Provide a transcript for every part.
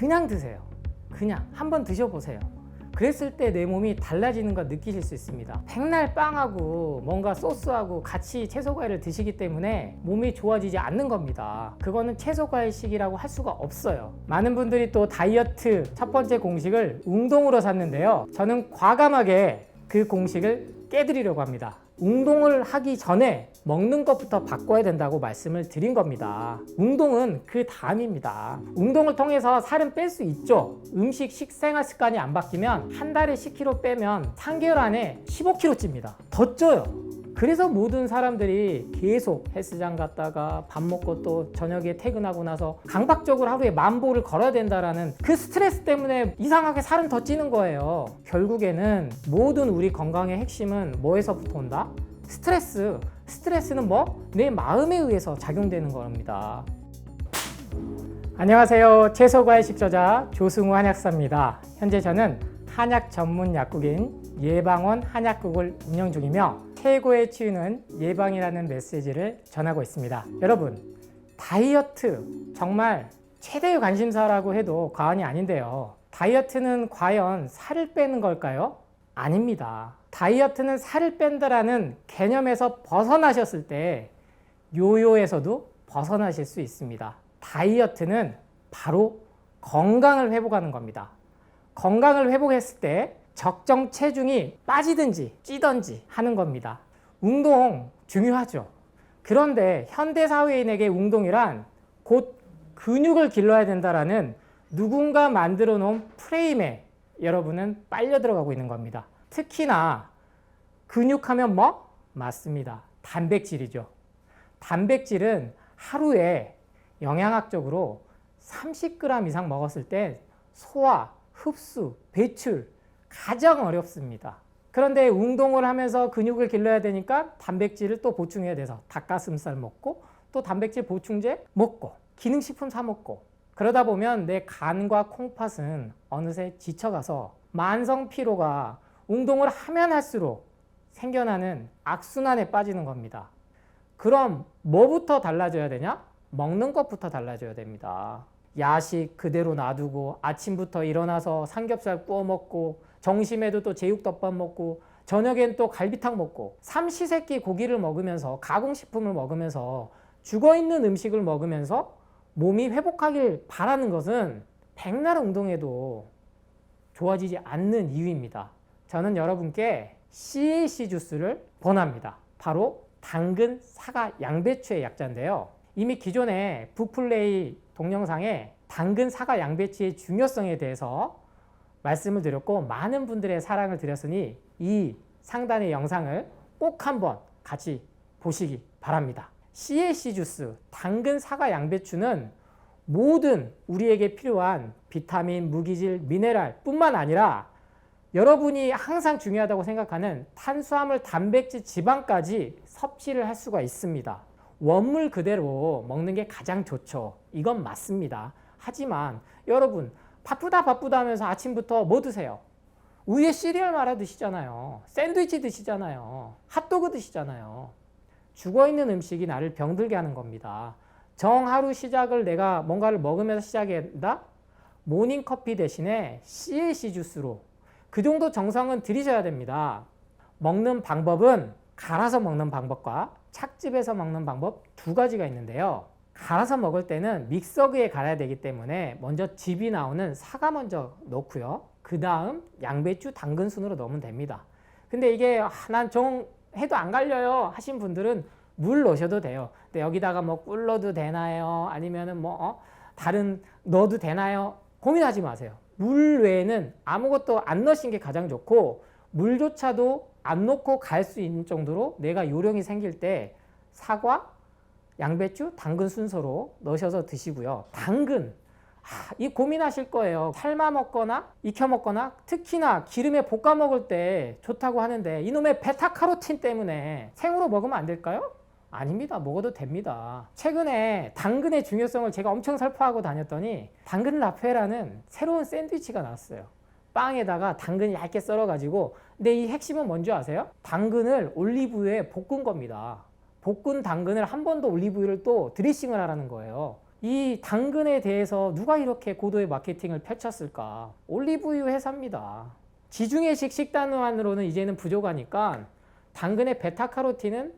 그냥 드세요. 그냥 한번 드셔보세요. 그랬을 때 내 몸이 달라지는 거 느끼실 수 있습니다. 백날 빵하고 뭔가 소스하고 같이 채소과일을 드시기 때문에 몸이 좋아지지 않는 겁니다. 그거는 채소과일식이라고 할 수가 없어요. 많은 분들이 또 다이어트 첫 번째 공식을 운동으로 샀는데요. 저는 과감하게 그 공식을 깨드리려고 합니다. 운동을 하기 전에 먹는 것부터 바꿔야 된다고 말씀을 드린 겁니다. 운동은 그 다음입니다. 운동을 통해서 살은 뺄 수 있죠. 음식, 식생활 습관이 안 바뀌면 한 달에 10kg 빼면 3개월 안에 15kg 찝니다. 더 쪄요. 그래서 모든 사람들이 계속 헬스장 갔다가 밥 먹고 또 저녁에 퇴근하고 나서 강박적으로 하루에 10,000보를 걸어야 된다라는 그 스트레스 때문에 이상하게 살은 더 찌는 거예요. 결국에는 모든 우리 건강의 핵심은 뭐에서부터 온다? 스트레스. 스트레스는 뭐? 내 마음에 의해서 작용되는 겁니다. 안녕하세요. 채소과일식 저자 조승우 한약사입니다. 현재 저는 한약 전문 약국인 예방원 한약국을 운영 중이며 최고의 치유는 예방이라는 메시지를 전하고 있습니다. 여러분, 다이어트 정말 최대의 관심사라고 해도 과언이 아닌데요. 다이어트는 과연 살을 빼는 걸까요? 아닙니다. 다이어트는 살을 뺀다라는 개념에서 벗어나셨을 때 요요에서도 벗어나실 수 있습니다. 다이어트는 바로 건강을 회복하는 겁니다. 건강을 회복했을 때 적정 체중이 빠지든지 찌든지 하는 겁니다. 운동 중요하죠. 그런데 현대사회인에게 운동이란 곧 근육을 길러야 된다라는 누군가 만들어 놓은 프레임에 여러분은 빨려 들어가고 있는 겁니다. 특히나 근육하면 뭐? 맞습니다. 단백질이죠. 단백질은 하루에 영양학적으로 30g 이상 먹었을 때 소화, 흡수, 배출 가장 어렵습니다. 그런데 운동을 하면서 근육을 길러야 되니까 단백질을 또 보충해야 돼서 닭가슴살 먹고 또 단백질 보충제 먹고 기능식품 사 먹고 그러다 보면 내 간과 콩팥은 어느새 지쳐가서 만성 피로가 운동을 하면 할수록 생겨나는 악순환에 빠지는 겁니다. 그럼 뭐부터 달라져야 되냐? 먹는 것부터 달라져야 됩니다. 야식 그대로 놔두고 아침부터 일어나서 삼겹살 구워 먹고 점심에도 또 제육덮밥 먹고 저녁엔 또 갈비탕 먹고 삼시세끼 고기를 먹으면서 가공식품을 먹으면서 죽어있는 음식을 먹으면서 몸이 회복하길 바라는 것은 백날 운동해도 좋아지지 않는 이유입니다. 저는 여러분께 CAC 주스를 권합니다. 바로 당근, 사과, 양배추의 약자인데요. 이미 기존에 북플레이 동영상에 당근, 사과, 양배추의 중요성에 대해서 말씀을 드렸고 많은 분들의 사랑을 드렸으니 이 상단의 영상을 꼭 한번 같이 보시기 바랍니다. CAC 주스, 당근, 사과, 양배추는 모든 우리에게 필요한 비타민, 무기질, 미네랄 뿐만 아니라 여러분이 항상 중요하다고 생각하는 탄수화물, 단백질, 지방까지 섭취를 할 수가 있습니다. 원물 그대로 먹는 게 가장 좋죠. 이건 맞습니다. 하지만 여러분 바쁘다 하면서 아침부터 뭐 드세요? 우유에 시리얼 말아 드시잖아요. 샌드위치 드시잖아요. 핫도그 드시잖아요. 죽어있는 음식이 나를 병들게 하는 겁니다. 하루 시작을 내가 뭔가를 먹으면서 시작한다? 모닝커피 대신에 CAC 주스로 그 정도 정성은 들이셔야 됩니다. 먹는 방법은 갈아서 먹는 방법과 착즙해서 먹는 방법 두 가지가 있는데요. 갈아서 먹을 때는 믹서기에 갈아야 되기 때문에 먼저 즙이 나오는 사과 먼저 넣고요. 그 다음 양배추, 당근 순으로 넣으면 됩니다. 근데 이게 난 해도 안 갈려요 하신 분들은 물 넣으셔도 돼요. 근데 여기다가 뭐 꿀 넣어도 되나요? 아니면은 다른 넣어도 되나요? 고민하지 마세요. 물 외에는 아무것도 안 넣으신 게 가장 좋고 물조차도 안 넣고 갈 수 있는 정도로 내가 요령이 생길 때 사과, 양배추, 당근 순서로 넣으셔서 드시고요. 당근, 이 고민하실 거예요. 삶아 먹거나 익혀 먹거나 특히나 기름에 볶아 먹을 때 좋다고 하는데 이놈의 베타카로틴 때문에 생으로 먹으면 안 될까요? 아닙니다. 먹어도 됩니다. 최근에 당근의 중요성을 제가 엄청 설파하고 다녔더니 당근 라페라는 새로운 샌드위치가 나왔어요. 빵에다가 당근을 얇게 썰어가지고 근데 이 핵심은 뭔지 아세요? 당근을 올리브유에 볶은 겁니다. 볶은 당근을 한 번 더 올리브유를 또 드레싱을 하라는 거예요. 이 당근에 대해서 누가 이렇게 고도의 마케팅을 펼쳤을까? 올리브유 회사입니다. 지중해식 식단만으로는 이제는 부족하니까 당근의 베타카로틴은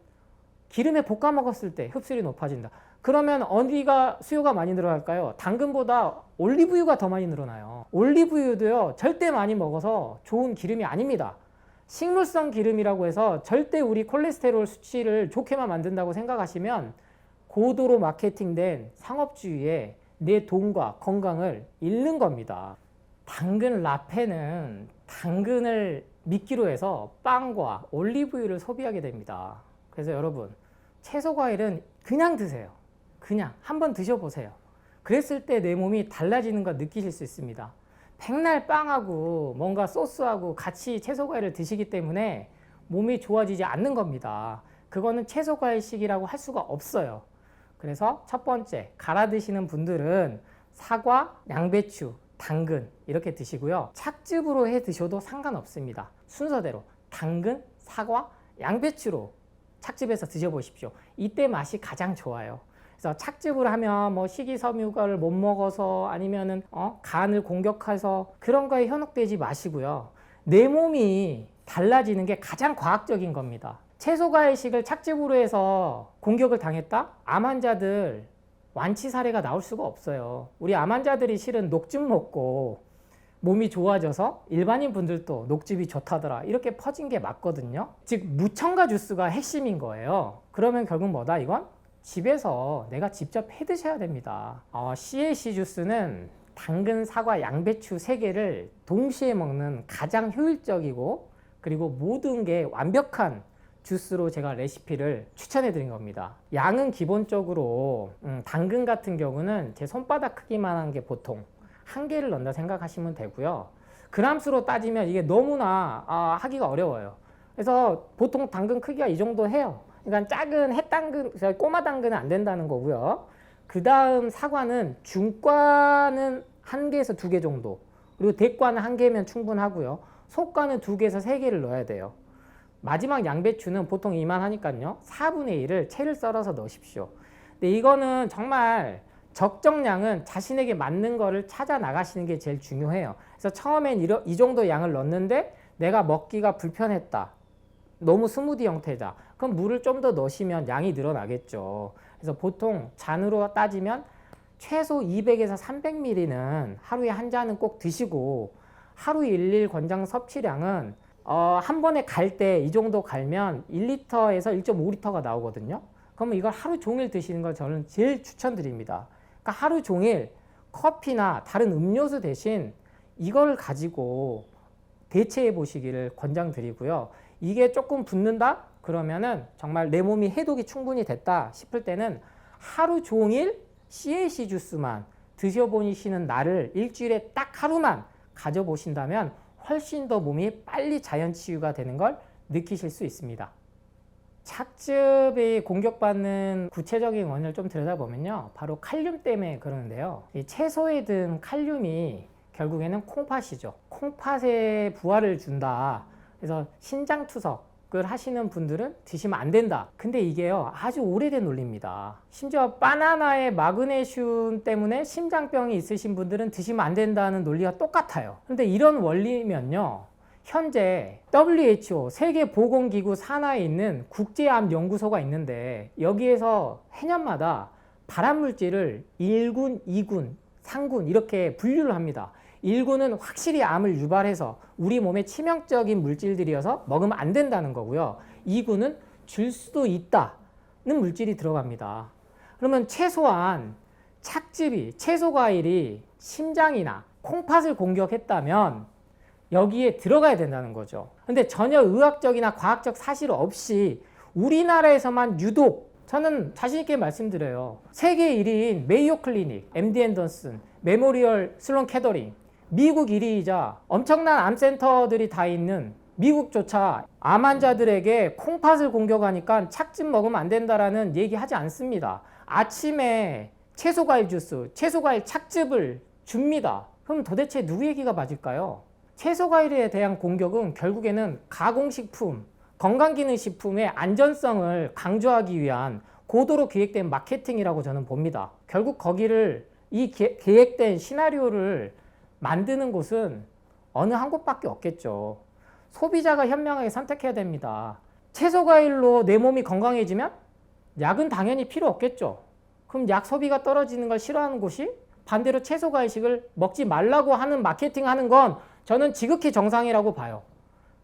기름에 볶아 먹었을 때 흡수율이 높아진다. 그러면 어디가 수요가 많이 늘어날까요? 당근보다 올리브유가 더 많이 늘어나요. 올리브유도요, 절대 많이 먹어서 좋은 기름이 아닙니다. 식물성 기름이라고 해서 절대 우리 콜레스테롤 수치를 좋게만 만든다고 생각하시면 고도로 마케팅된 상업주의에 내 돈과 건강을 잃는 겁니다. 당근 라페는 당근을 미끼로 해서 빵과 올리브유를 소비하게 됩니다. 그래서 여러분, 채소 과일은 그냥 드세요. 그냥 한번 드셔보세요. 그랬을 때 내 몸이 달라지는 거 느끼실 수 있습니다. 백날 빵하고 뭔가 소스하고 같이 채소 과일을 드시기 때문에 몸이 좋아지지 않는 겁니다. 그거는 채소 과일식이라고 할 수가 없어요. 그래서 첫 번째, 갈아 드시는 분들은 사과, 양배추, 당근 이렇게 드시고요. 착즙으로 해 드셔도 상관없습니다. 순서대로 당근, 사과, 양배추로 착즙해서 드셔보십시오. 이때 맛이 가장 좋아요. 그래서 착즙을 하면 뭐 식이섬유가를 못 먹어서 아니면은 간을 공격해서 그런 거에 현혹되지 마시고요. 내 몸이 달라지는 게 가장 과학적인 겁니다. 채소 과일식을 착즙으로 해서 공격을 당했다? 암 환자들 완치 사례가 나올 수가 없어요. 우리 암 환자들이 실은 녹즙 먹고 몸이 좋아져서 일반인 분들도 녹즙이 좋다더라 이렇게 퍼진 게 맞거든요. 즉 무첨가 주스가 핵심인 거예요. 그러면 결국 뭐다? 이건 집에서 내가 직접 해 드셔야 됩니다. CAC 주스는 당근, 사과, 양배추 3개를 동시에 먹는 가장 효율적이고 그리고 모든 게 완벽한 주스로 제가 레시피를 추천해 드린 겁니다. 양은 기본적으로 당근 같은 경우는 제 손바닥 크기만한 게 보통 1개를 넣는다 생각하시면 되고요. 그람수로 따지면 이게 너무나 하기가 어려워요. 그래서 보통 당근 크기가 이 정도 해요. 그러니까 작은 햇당근, 꼬마 당근은 안 된다는 거고요. 그 다음 사과는 중과는 1개에서 2개 정도, 그리고 대과는 1개면 충분하고요. 소과는 2개에서 3개를 넣어야 돼요. 마지막 양배추는 보통 이만하니까요. 4분의 1을 채를 썰어서 넣으십시오. 근데 이거는 정말 적정량은 자신에게 맞는 거를 찾아 나가시는 게 제일 중요해요. 그래서 처음엔 이 정도 양을 넣었는데 내가 먹기가 불편했다. 너무 스무디 형태다. 그럼 물을 좀 더 넣으시면 양이 늘어나겠죠. 그래서 보통 잔으로 따지면 최소 200에서 300ml는 하루에 한 잔은 꼭 드시고 하루 일일 권장 섭취량은 한 번에 갈 때 이 정도 갈면 1리터에서 1.5리터가 나오거든요. 그러면 이걸 하루 종일 드시는 걸 저는 제일 추천드립니다. 그러니까 하루 종일 커피나 다른 음료수 대신 이걸 가지고 대체해 보시기를 권장드리고요. 이게 조금 붓는다? 그러면은 정말 내 몸이 해독이 충분히 됐다 싶을 때는 하루 종일 CAC 주스만 드셔보시는 날을 일주일에 딱 하루만 가져보신다면 훨씬 더 몸이 빨리 자연 치유가 되는 걸 느끼실 수 있습니다. 착즙이 공격받는 구체적인 원인을 좀 들여다보면요. 바로 칼륨 때문에 그러는데요. 이 채소에 든 칼륨이 결국에는 콩팥이죠. 콩팥에 부하를 준다. 그래서 신장투석을 하시는 분들은 드시면 안 된다. 근데 이게요, 아주 오래된 논리입니다. 심지어 바나나의 마그네슘 때문에 심장병이 있으신 분들은 드시면 안 된다는 논리가 똑같아요. 근데 이런 원리면요, 현재 WHO 세계보건기구 산하에 있는 국제암연구소가 있는데 여기에서 해년마다 발암물질을 1군, 2군, 3군 이렇게 분류를 합니다. 1군은 확실히 암을 유발해서 우리 몸에 치명적인 물질들이어서 먹으면 안 된다는 거고요. 2군은 줄 수도 있다는 물질이 들어갑니다. 그러면 최소한 착즙이, 채소 과일이 심장이나 콩팥을 공격했다면 여기에 들어가야 된다는 거죠. 근데 전혀 의학적이나 과학적 사실 없이 우리나라에서만 유독, 저는 자신있게 말씀드려요. 세계 1위인 메이오 클리닉, MD 앤더슨, 메모리얼 슬론 캐더링, 미국 1위이자 엄청난 암센터들이 다 있는 미국조차 암 환자들에게 콩팥을 공격하니까 착즙 먹으면 안 된다라는 얘기 하지 않습니다. 아침에 채소과일 주스, 채소과일 착즙을 줍니다. 그럼 도대체 누구 얘기가 맞을까요? 채소과일에 대한 공격은 결국에는 가공식품, 건강기능식품의 안전성을 강조하기 위한 고도로 기획된 마케팅이라고 저는 봅니다. 결국 거기를 이 계획된 시나리오를 만드는 곳은 어느 한 곳밖에 없겠죠. 소비자가 현명하게 선택해야 됩니다. 채소 과일로 내 몸이 건강해지면 약은 당연히 필요 없겠죠. 그럼 약 소비가 떨어지는 걸 싫어하는 곳이 반대로 채소 과일식을 먹지 말라고 하는 마케팅 하는 건 저는 지극히 정상이라고 봐요.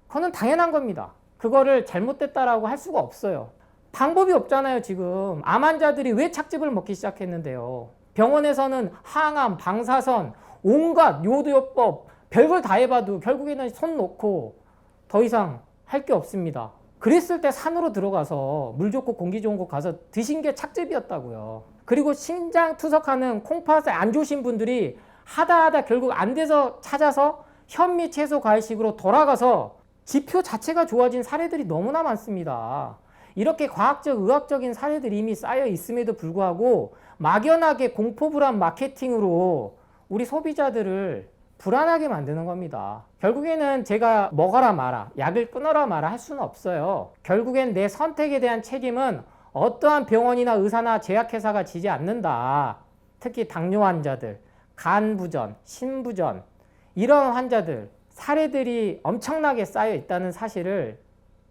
그거는 당연한 겁니다. 그거를 잘못됐다라고 할 수가 없어요. 방법이 없잖아요. 지금 암 환자들이 왜 착즙을 먹기 시작했는데요. 병원에서는 항암, 방사선, 온갖 요도요법 별걸 다 해봐도 결국에는 손 놓고 더 이상 할 게 없습니다. 그랬을 때 산으로 들어가서 물 좋고 공기 좋은 곳 가서 드신 게 착즙이었다고요. 그리고 신장 투석하는 콩팥에 안 좋으신 분들이 하다 결국 안 돼서 찾아서 현미 채소 과일식으로 돌아가서 지표 자체가 좋아진 사례들이 너무나 많습니다. 이렇게 과학적, 의학적인 사례들이 이미 쌓여 있음에도 불구하고 막연하게 공포불안 마케팅으로 우리 소비자들을 불안하게 만드는 겁니다. 결국에는 제가 먹어라 마라, 약을 끊어라 마라 할 수는 없어요. 결국엔 내 선택에 대한 책임은 어떠한 병원이나 의사나 제약회사가 지지 않는다. 특히 당뇨 환자들, 간부전, 신부전 이런 환자들 사례들이 엄청나게 쌓여 있다는 사실을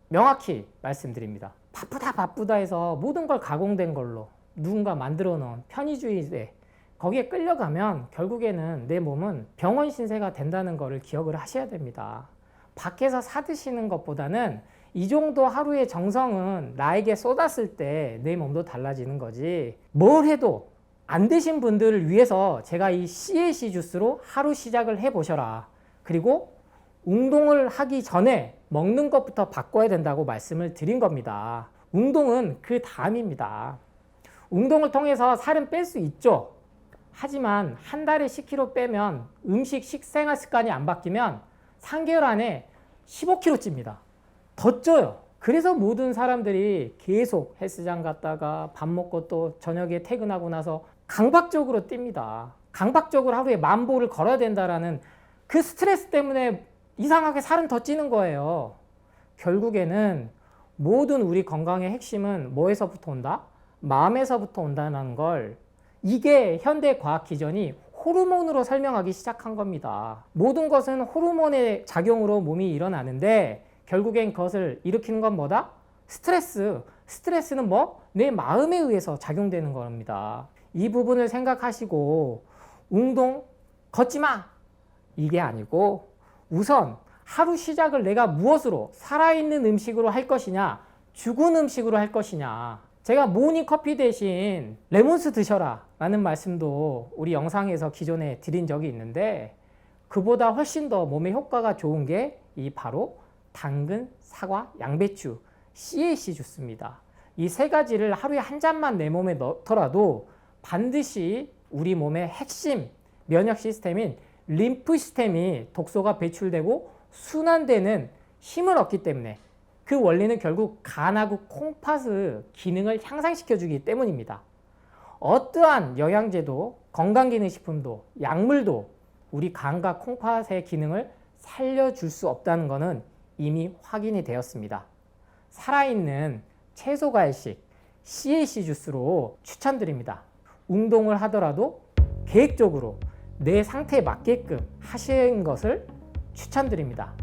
명확히 말씀드립니다. 바쁘다 해서 모든 걸 가공된 걸로 누군가 만들어 놓은 편의주의에 거기에 끌려가면 결국에는 내 몸은 병원 신세가 된다는 것을 기억을 하셔야 됩니다. 밖에서 사 드시는 것보다는 이 정도 하루의 정성은 나에게 쏟았을 때 내 몸도 달라지는 거지, 뭘 해도 안 되신 분들을 위해서 제가 이 CAC 주스로 하루 시작을 해보셔라. 그리고 운동을 하기 전에 먹는 것부터 바꿔야 된다고 말씀을 드린 겁니다. 운동은 그 다음입니다. 운동을 통해서 살은 뺄 수 있죠. 하지만 한 달에 10kg 빼면 음식, 식생활 습관이 안 바뀌면 3개월 안에 15kg 찝니다. 더 쪄요. 그래서 모든 사람들이 계속 헬스장 갔다가 밥 먹고 또 저녁에 퇴근하고 나서 강박적으로 뜁니다. 강박적으로 하루에 10,000보를 걸어야 된다라는 그 스트레스 때문에 이상하게 살은 더 찌는 거예요. 결국에는 모든 우리 건강의 핵심은 뭐에서부터 온다? 마음에서부터 온다는 걸, 이게 현대 과학 기전이 호르몬으로 설명하기 시작한 겁니다. 모든 것은 호르몬의 작용으로 몸이 일어나는데 결국엔 그것을 일으키는 건 뭐다? 스트레스. 스트레스는 뭐? 내 마음에 의해서 작용되는 겁니다. 이 부분을 생각하시고 운동 걷지 마! 이게 아니고 우선 하루 시작을 내가 무엇으로, 살아있는 음식으로 할 것이냐, 죽은 음식으로 할 것이냐. 제가 모닝커피 대신 레몬스 드셔라 라는 말씀도 우리 영상에서 기존에 드린 적이 있는데, 그보다 훨씬 더 몸에 효과가 좋은 게 이 바로 당근, 사과, 양배추, CAC 주스입니다. 이 세 가지를 하루에 한 잔만 내 몸에 넣더라도 반드시 우리 몸의 핵심 면역 시스템인 림프 시스템이 독소가 배출되고 순환되는 힘을 얻기 때문에, 그 원리는 결국 간하고 콩팥의 기능을 향상시켜주기 때문입니다. 어떠한 영양제도, 건강기능식품도, 약물도 우리 간과 콩팥의 기능을 살려줄 수 없다는 것은 이미 확인이 되었습니다. 살아있는 채소과일식 CAC 주스로 추천드립니다. 운동을 하더라도 계획적으로 내 상태에 맞게끔 하시는 것을 추천드립니다.